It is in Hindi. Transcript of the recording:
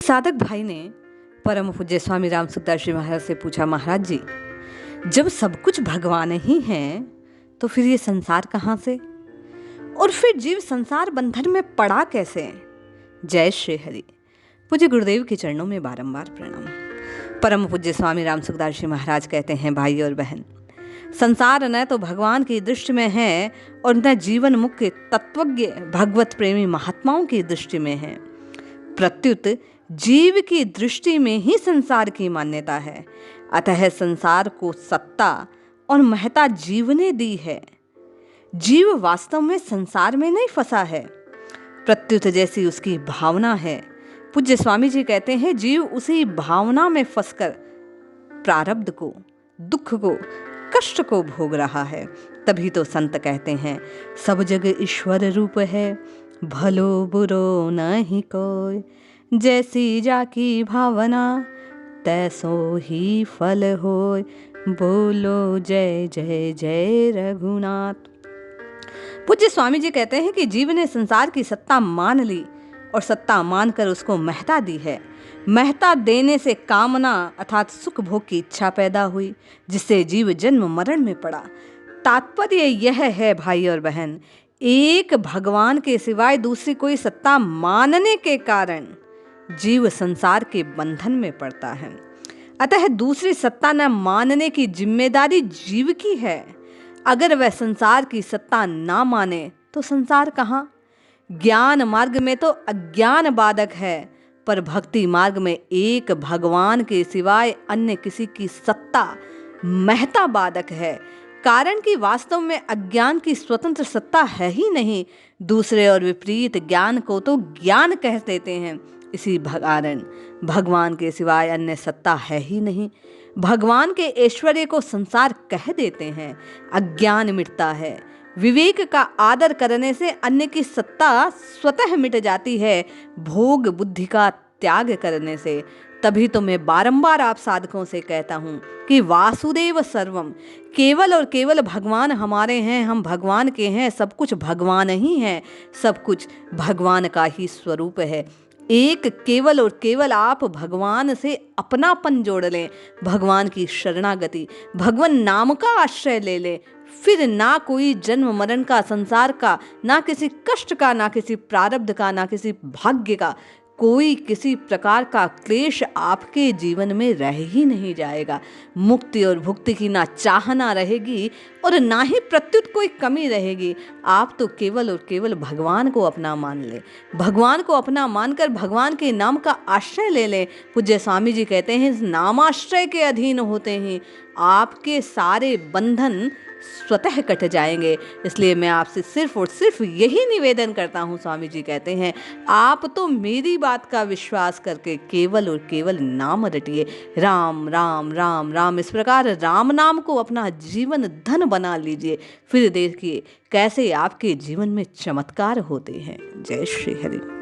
साधक भाई ने परम पूज्य स्वामी राम सुखदास जी महाराज से पूछा, महाराज जी, जब सब कुछ भगवान ही हैं तो फिर ये संसार कहाँ से, और फिर जीव संसार बंधन में पड़ा कैसे? जय श्री हरि। पूज्य गुरुदेव के चरणों में बारंबार प्रणाम। परम पूज्य स्वामी राम सुखदास जी महाराज कहते हैं, भाई और बहन, संसार न तो भगवान की दृष्टि में है और न जीवन मुख्य तत्वज्ञ भगवत प्रेमी महात्माओं की दृष्टि में है। प्रत्युत जीव की दृष्टि में ही संसार की मान्यता है। अतः संसार को सत्ता और महत्ता जीव ने दी है। जीव वास्तव में संसार में नहीं फंसा है, प्रत्युत जैसी उसकी भावना है। पूज्य स्वामी जी कहते हैं, जीव उसी भावना में फंसकर प्रारब्ध को, दुख को, कष्ट को भोग रहा है। तभी तो संत कहते हैं, सब जग ईश्वर रूप है, भलो बुरो नहीं कोई, जैसी जाकी भावना तैसो ही फल होय, बोलो जय जय जय रघुनाथ। पूज्य स्वामी जी कहते हैं कि जीव ने संसार की सत्ता मान ली और सत्ता मानकर उसको महत्ता दी है। महत्ता देने से कामना अर्थात सुख भोग की इच्छा पैदा हुई, जिससे जीव जन्म मरण में पड़ा। तात्पर्य यह है भाई और बहन, एक भगवान के सिवाय दूसरी कोई सत्ता मानने के कारण जीव संसार के बंधन में पड़ता है। अतः दूसरी सत्ता न मानने की जिम्मेदारी जीव की है। अगर वह संसार की सत्ता ना माने तो संसार कहाँ? ज्ञान मार्ग में तो अज्ञान बाधक है, पर भक्ति मार्ग में एक भगवान के सिवाय अन्य किसी की सत्ता महत्ता बाधक है। कारण कि वास्तव में अज्ञान की स्वतंत्र सत्ता है ही नहीं। दूसरे और विपरीत ज्ञान को तो ज्ञान कह देते हैं। इसी कारण भगवान के सिवाय अन्य सत्ता है ही नहीं। भगवान के ऐश्वर्य को संसार कह देते हैं। अज्ञान मिटता है। विवेक का आदर करने से अन्य की सत्ता स्वतः मिट जाती है, भोग बुद्धि का त्याग करने से। तभी तो मैं बारंबार आप साधकों से कहता हूँ कि वासुदेव सर्वम, केवल और केवल भगवान हमारे हैं, हम भगवान के हैं, सब कुछ भगवान ही है, सब कुछ भगवान का ही स्वरूप है। एक केवल और केवल आप भगवान से अपनापन जोड़ लें, भगवान की शरणागति, भगवान नाम का आश्रय ले लें, फिर ना कोई जन्म मरण का, संसार का, ना किसी कष्ट का, ना किसी प्रारब्ध का, ना किसी भाग्य का, कोई किसी प्रकार का क्लेश आपके जीवन में रह ही नहीं जाएगा। मुक्ति और भुक्ति की ना चाहना रहेगी और ना ही प्रत्युत कोई कमी रहेगी। आप तो केवल और केवल भगवान को अपना मान ले, भगवान को अपना मानकर भगवान के नाम का आश्रय ले लें। पूज्य स्वामी जी कहते हैं, इस नामाश्रय के अधीन होते ही आपके सारे बंधन स्वतः कट जाएंगे। इसलिए मैं आपसे सिर्फ और सिर्फ यही निवेदन करता हूँ। स्वामी जी कहते हैं, आप तो मेरी बात का विश्वास करके केवल और केवल नाम रटिए, राम राम राम राम। इस प्रकार राम नाम को अपना जीवन धन बना लीजिए, फिर देखिए कैसे आपके जीवन में चमत्कार होते हैं। जय श्री हरि।